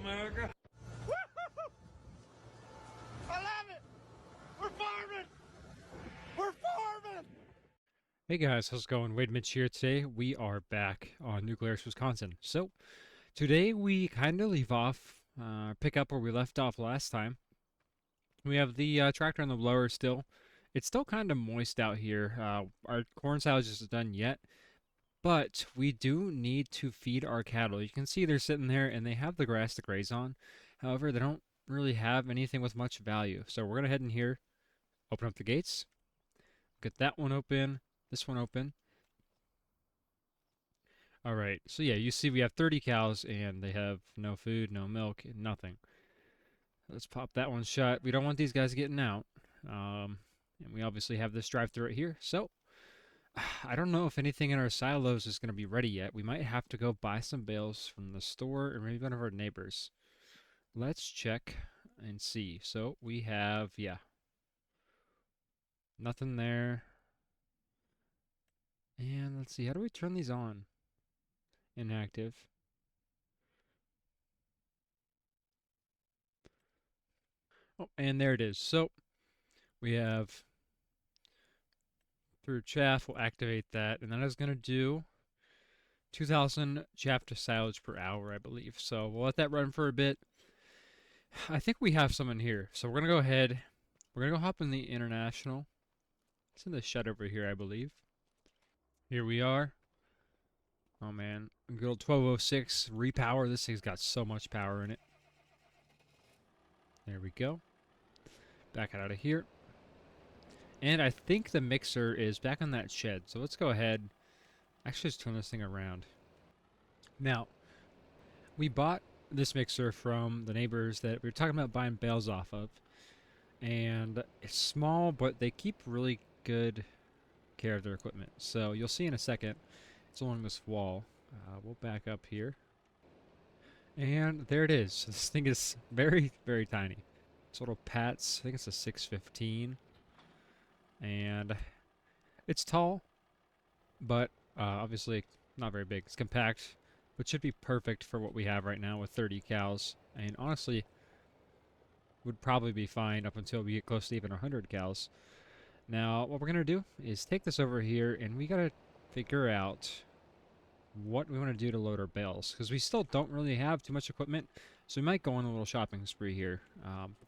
America. I love it. We're farming. We're farming. Hey guys, how's it going? Wade Mitch here. Today we are back on New Glarus, Wisconsin. So today we kind of leave off, pick up where we left off last time. We have the tractor and the blower still. It's still kind of moist out here. Our corn silage isn't done yet, but we do need to feed our cattle. You can see they're sitting there and they have the grass to graze on. However, they don't really have anything with much value. So we're gonna head in here, open up the gates, get that one open, this one open. All right. So yeah, you see we have 30 cows and they have no food, no milk, nothing. Let's pop that one shut. We don't want these guys getting out. And we obviously have this drive-through right here. So I don't know if anything in our silos is going to be ready yet. We might have to go buy some bales from the store or maybe one of our neighbors. Let's check and see. So we have, yeah, nothing there. And let's see, how do we turn these on? Inactive. Oh, and there it is. So we have through chaff, we'll activate that, and that is going to do 2,000 chaff to silage per hour, I believe. So we'll let that run for a bit. I think we have some in here. So we're going to go ahead. We're going to go hop in the international. It's in the shed over here, I believe. Here we are. Oh, man. Good old 1206 repower. This thing's got so much power in it. There we go. Back it out of here. And I think the mixer is back on that shed. So let's go ahead. Actually, just turn this thing around. Now, we bought this mixer from the neighbors that we were talking about buying bales off of. And it's small, but they keep really good care of their equipment. So you'll see in a second, it's along this wall. We'll back up here. And there it is. This thing is very, very tiny. It's a little Pats. I think it's a 615. And it's tall, but obviously not very big. It's compact, but should be perfect for what we have right now with 30 cows. And honestly, would probably be fine up until we get close to even 100 cows. Now, what we're going to do is take this over here, and we got to figure out what we want to do to load our bales, because we still don't really have too much equipment, so we might go on a little shopping spree here.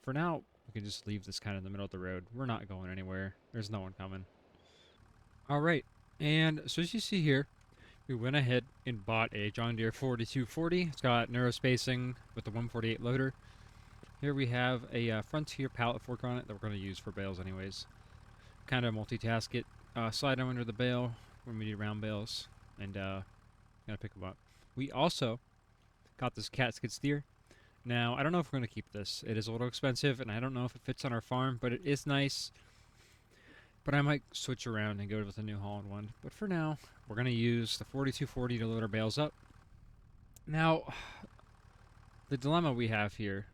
For now, we can just leave this kind of in the middle of the road. We're not going anywhere. There's no one coming. All right, and so as you see here, we went ahead and bought a John Deere 4240. It's got narrow spacing with the 148 loader. Here we have a Frontier pallet fork on it that we're going to use for bales anyways. Kind of multitask it. Slide them under the bale when we need round bales, and gotta pick them up. We also got this cat skid steer. Now, I don't know if we're going to keep this. It is a little expensive, and I don't know if it fits on our farm, but it is nice. But I might switch around and go with a New Holland one. But for now, we're going to use the 4240 to load our bales up. Now, the dilemma we have here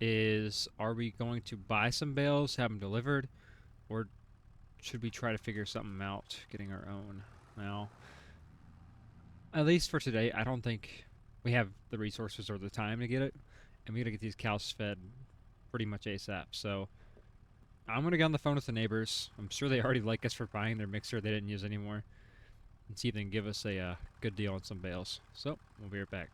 is, are we going to buy some bales, have them delivered, or should we try to figure something out getting our own? Now, at least for today, I don't think we have the resources or the time to get it, and we got to get these cows fed pretty much ASAP. So I'm going to get on the phone with the neighbors. I'm sure they already like us for buying their mixer they didn't use anymore, and see if they can give us a good deal on some bales. So we'll be right back.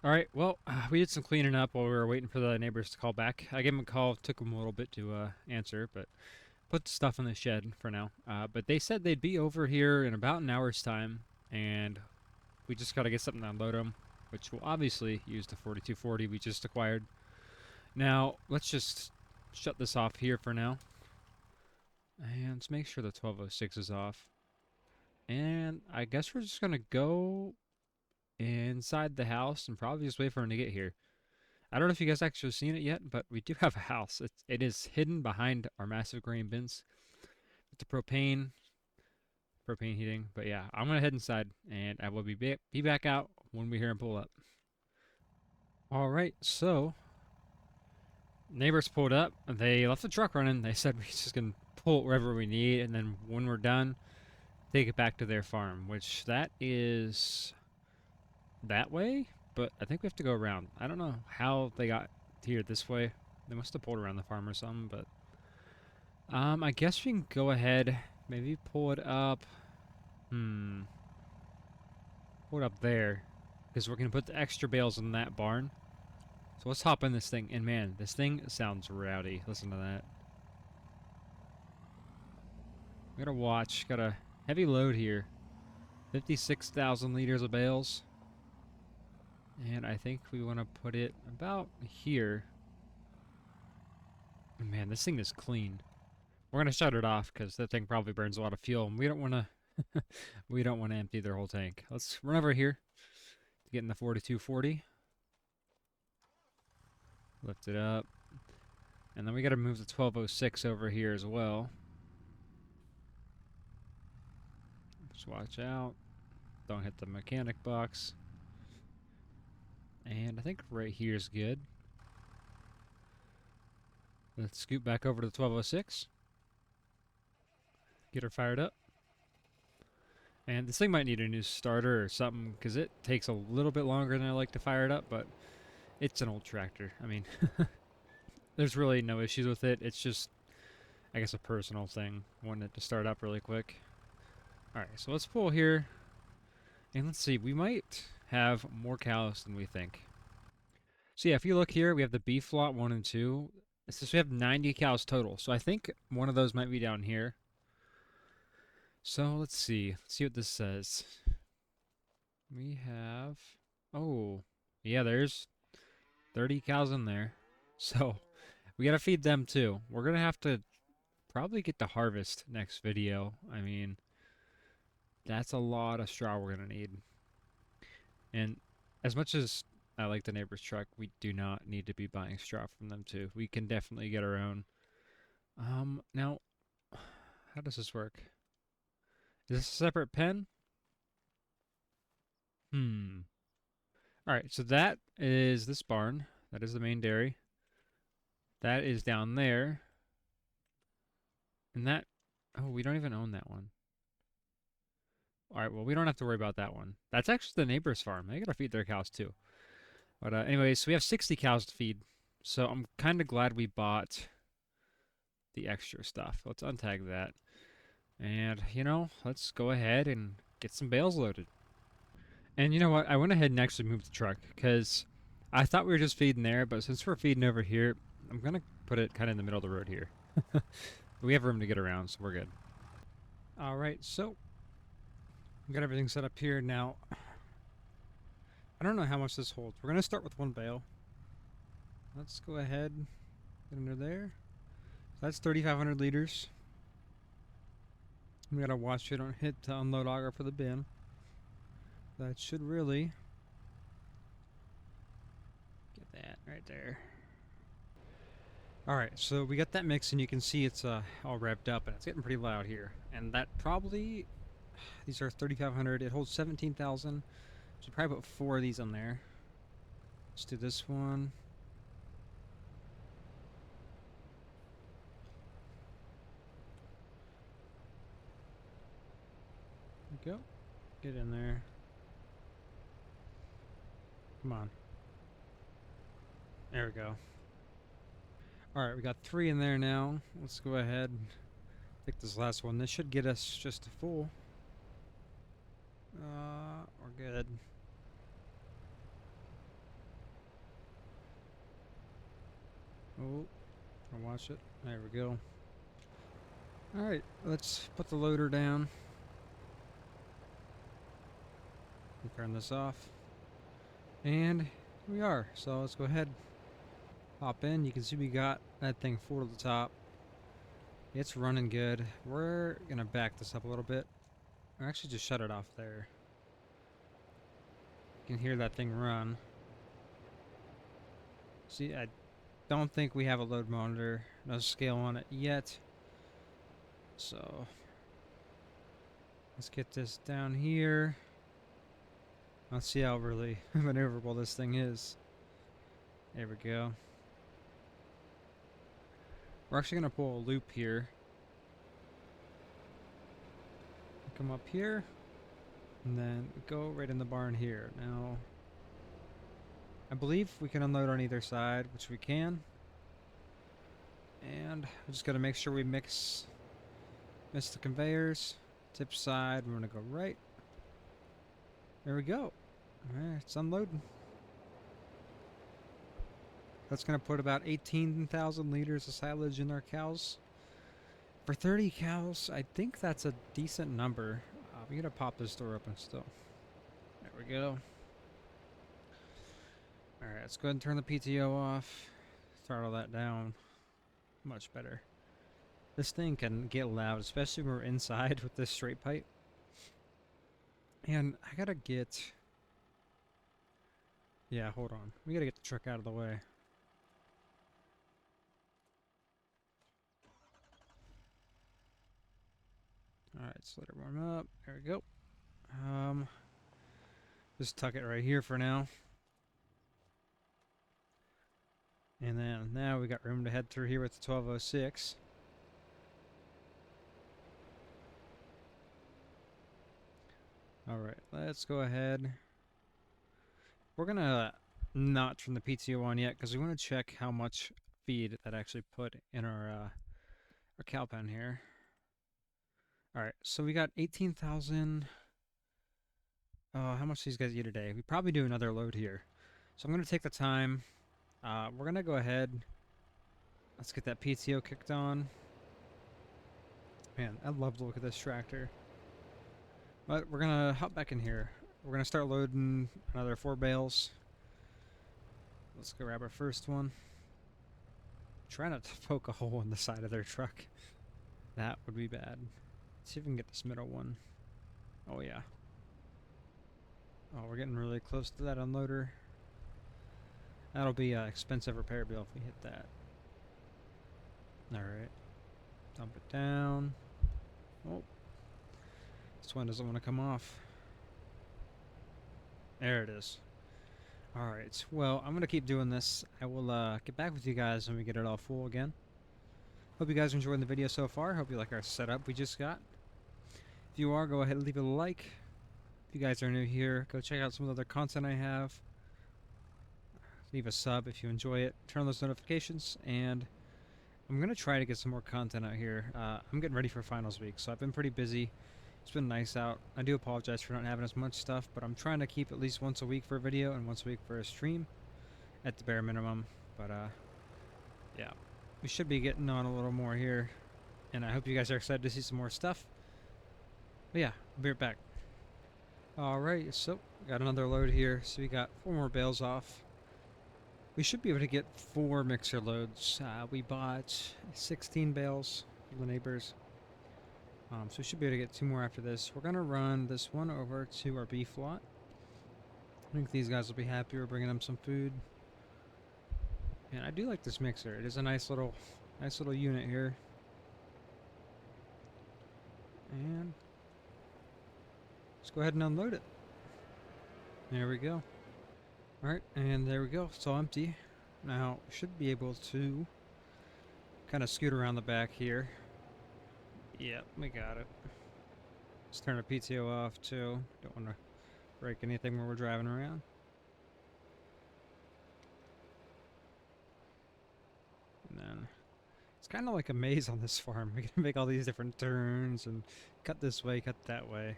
All right, well, we did some cleaning up while we were waiting for the neighbors to call back. I gave them a call. It took them a little bit to answer, but put the stuff in the shed for now. But they said they'd be over here in about an hour's time, and we just got to get something to unload them, which will obviously use the 4240 we just acquired. Now, let's just shut this off here for now. And let's make sure the 1206 is off. And I guess we're just going to go inside the house and probably just wait for him to get here. I don't know if you guys actually seen it yet, but we do have a house. It is hidden behind our massive grain bins with the propane heating. But yeah, I'm gonna head inside, and I will be back out when we hear him pull up. All right, so neighbors pulled up. They left the truck running. They said we're just gonna pull it wherever we need, and then when we're done, take it back to their farm, which that is that way, but I think we have to go around. I don't know how they got here this way. They must have pulled around the farm or something, but I guess we can go ahead, maybe pull it up. Pull it up there, because we're gonna put the extra bales in that barn. So let's hop in this thing, and man, this thing sounds rowdy. Listen to that. We gotta watch. Got a heavy load here. 56,000 liters of bales. And I think we want to put it about here. Man, this thing is clean. We're gonna shut it off because that thing probably burns a lot of fuel, and we don't want to. We don't want to empty their whole tank. Let's run over here to get in the 4240. Lift it up, and then we got to move the 1206 over here as well. Just watch out. Don't hit the mechanic box. And I think right here is good. Let's scoot back over to the 1206. Get her fired up. And this thing might need a new starter or something, because it takes a little bit longer than I like to fire it up, but it's an old tractor. I mean, there's really no issues with it. It's just, I guess, a personal thing. Wanting it to start up really quick. Alright, so let's pull here. And let's see, we might have more cows than we think. So yeah, if you look here, we have the beef lot 1 and 2. It says we have 90 cows total. So I think one of those might be down here. So let's see. Let's see what this says. We have... Oh, yeah, there's 30 cows in there. So we gotta feed them too. We're gonna have to probably get to harvest next video. I mean, that's a lot of straw we're gonna need. And as much as I like the neighbor's truck, we do not need to be buying straw from them too. We can definitely get our own. Now, how does this work? Is this a separate pen? Alright, so that is this barn. That is the main dairy. That is down there. And that... Oh, we don't even own that one. Alright, well, we don't have to worry about that one. That's actually the neighbor's farm. They gotta feed their cows, too. But anyways, so we have 60 cows to feed. So I'm kind of glad we bought the extra stuff. Let's untag that. And, you know, let's go ahead and get some bales loaded. And you know what? I went ahead and actually moved the truck because I thought we were just feeding there, but since we're feeding over here, I'm going to put it kind of in the middle of the road here. We have room to get around, so we're good. All right, so we got everything set up here. Now, I don't know how much this holds. We're going to start with 1 bale. Let's go ahead, get under there. So that's 3,500 liters. We got to watch it don't hit the unload auger for the bin. That should really get that right there. Alright, so we got that mix and you can see it's all revved up and it's getting pretty loud here. And that probably, these are 3,500, it holds 17,000. Should probably put 4 of these on there. Let's do this one. There we go. Get in there. Come on. There we go. Alright, we got 3 in there now. Let's go ahead and pick this last one. This should get us just a full. We're good. Oh, I'll watch it. There we go. Alright, let's put the loader down. Turn this off. And here we are. So let's go ahead, hop in. You can see we got that thing full to the top. It's running good. We're gonna back this up a little bit. Or actually just shut it off there. You can hear that thing run. See, I don't think we have a load monitor, no scale on it yet. So let's get this down here. Let's see how really maneuverable this thing is. There we go. We're actually going to pull a loop here. Come up here. And then go right in the barn here. Now, I believe we can unload on either side, which we can. And we just gotta make sure we miss the conveyors. Tip side, we're gonna go right. There we go. Alright, it's unloading. That's gonna put about 18,000 liters of silage in our cows. For 30 cows, I think that's a decent number. We gotta pop this door open still. There we go. Alright, let's go ahead and turn the PTO off. Throttle that down. Much better. This thing can get loud, especially when we're inside with this straight pipe. And I gotta get... Yeah, hold on. We gotta get the truck out of the way. Alright, let's let it warm up. There we go. Just tuck it right here for now. And then now we got room to head through here with the 1206. Alright, let's go ahead. We're gonna not turn the PTO on yet because we want to check how much feed that actually put in our cow pen here. Alright, so we got 18,000. How much these guys eat a day? We probably do another load here. So I'm going to take the time. We're going to go ahead. Let's get that PTO kicked on. Man, I love the look of this tractor. But we're going to hop back in here. We're going to start loading another 4 bales. Let's go grab our first one. Try not to poke a hole in the side of their truck. That would be bad. Let's see if we can get this middle one. Oh, yeah. Oh, we're getting really close to that unloader. That'll be an expensive repair bill if we hit that. Alright. Dump it down. Oh. This one doesn't want to come off. There it is. Alright, well, I'm going to keep doing this. I will get back with you guys when we get it all full again. Hope you guys are enjoying the video so far. Hope you like our setup we just got. If you are, go ahead and leave a like. If you guys are new here, go check out some of the other content I have. Leave a sub if you enjoy it. Turn on those notifications, and I'm going to try to get some more content out here. I'm getting ready for finals week, so I've been pretty busy. It's been nice out. I do apologize for not having as much stuff, but I'm trying to keep at least once a week for a video and once a week for a stream at the bare minimum. But yeah, we should be getting on a little more here, and I hope you guys are excited to see some more stuff. But yeah, I'll be right back. Alright, so got another load here. So we got 4 more bales off. We should be able to get 4 mixer loads. We bought 16 bales from the neighbors. So we should be able to get 2 more after this. We're going to run this one over to our beef lot. I think these guys will be happy we're bringing them some food. And I do like this mixer. It is a nice little unit here. And let's go ahead and unload it. There we go. Alright, and there we go. It's all empty. Now, we should be able to kind of scoot around the back here. Yep, we got it. Let's turn the PTO off too. Don't want to break anything when we're driving around. And then it's kind of like a maze on this farm. We can make all these different turns and cut this way, cut that way.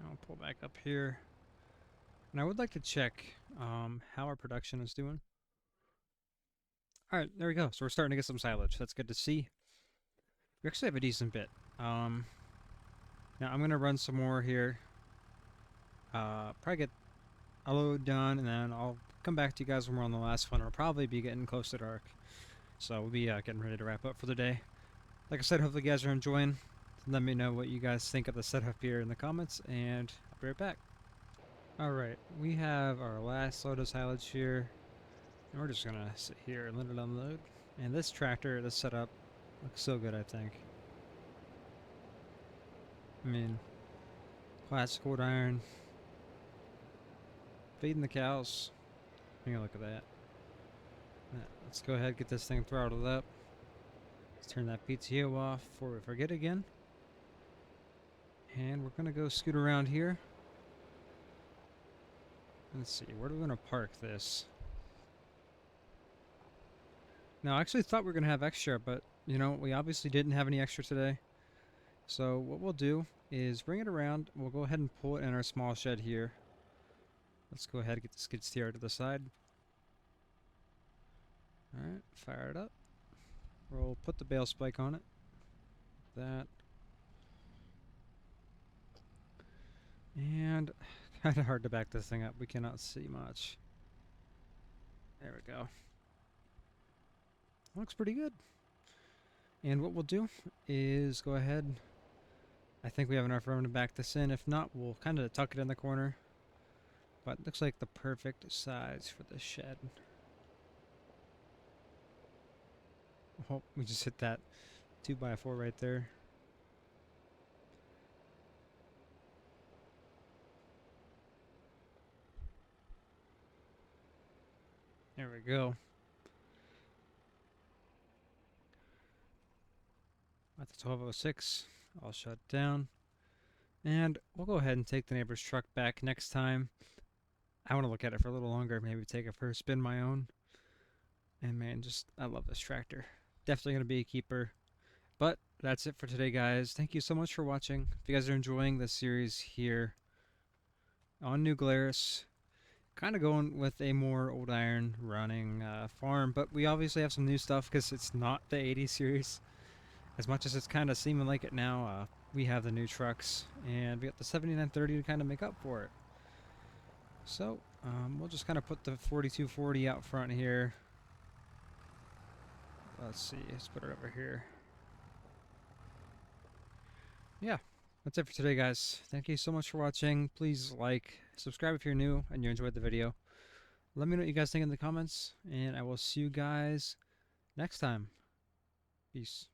I'll pull back up here. And I would like to check how our production is doing. Alright, there we go. So we're starting to get some silage. That's good to see. We actually have a decent bit. Now I'm going to run some more here. Probably get a load done, and then I'll come back to you guys when we're on the last one. I'll probably be getting close to dark. So we'll be getting ready to wrap up for the day. Like I said, hopefully you guys are enjoying. Let me know what you guys think of the setup here in the comments, and I'll be right back. Alright, we have our last load of silage here. And we're just gonna sit here and let it unload. And this tractor, this setup, looks so good, I think. I mean, classic old iron. Feeding the cows. Take a look at that. Let's go ahead and get this thing throttled up. Let's turn that PTO off before we forget again. And we're gonna go scoot around here. Let's see, where do we want to park this? Now, I actually thought we were going to have extra, but, you know, we obviously didn't have any extra today. So what we'll do is bring it around. We'll go ahead and pull it in our small shed here. Let's go ahead and get the skid steer to the side. Alright, fire it up. We'll put the bale spike on it. That. And kind of hard to back this thing up. We cannot see much. There we go. Looks pretty good. And what we'll do is go ahead. I think we have enough room to back this in. If not, we'll kind of tuck it in the corner. But it looks like the perfect size for this shed. Oh, we just hit that 2x4 right there. There we go. At the 12:06, I'll shut down. And we'll go ahead and take the neighbor's truck back next time. I want to look at it for a little longer, maybe take it for a spin my own. And man, I love this tractor. Definitely going to be a keeper. But that's it for today, guys. Thank you so much for watching. If you guys are enjoying this series here on New Glarus, kind of going with a more old iron running farm, but we obviously have some new stuff because it's not the 80 series. As much as it's kind of seeming like it now, we have the new trucks, and we got the 7930 to kind of make up for it. So, we'll just kind of put the 4240 out front here. Let's see, let's put it over here. Yeah, that's it for today, guys. Thank you so much for watching. Please like, subscribe if you're new and you enjoyed the video. Let me know what you guys think in the comments, and I will see you guys next time. Peace.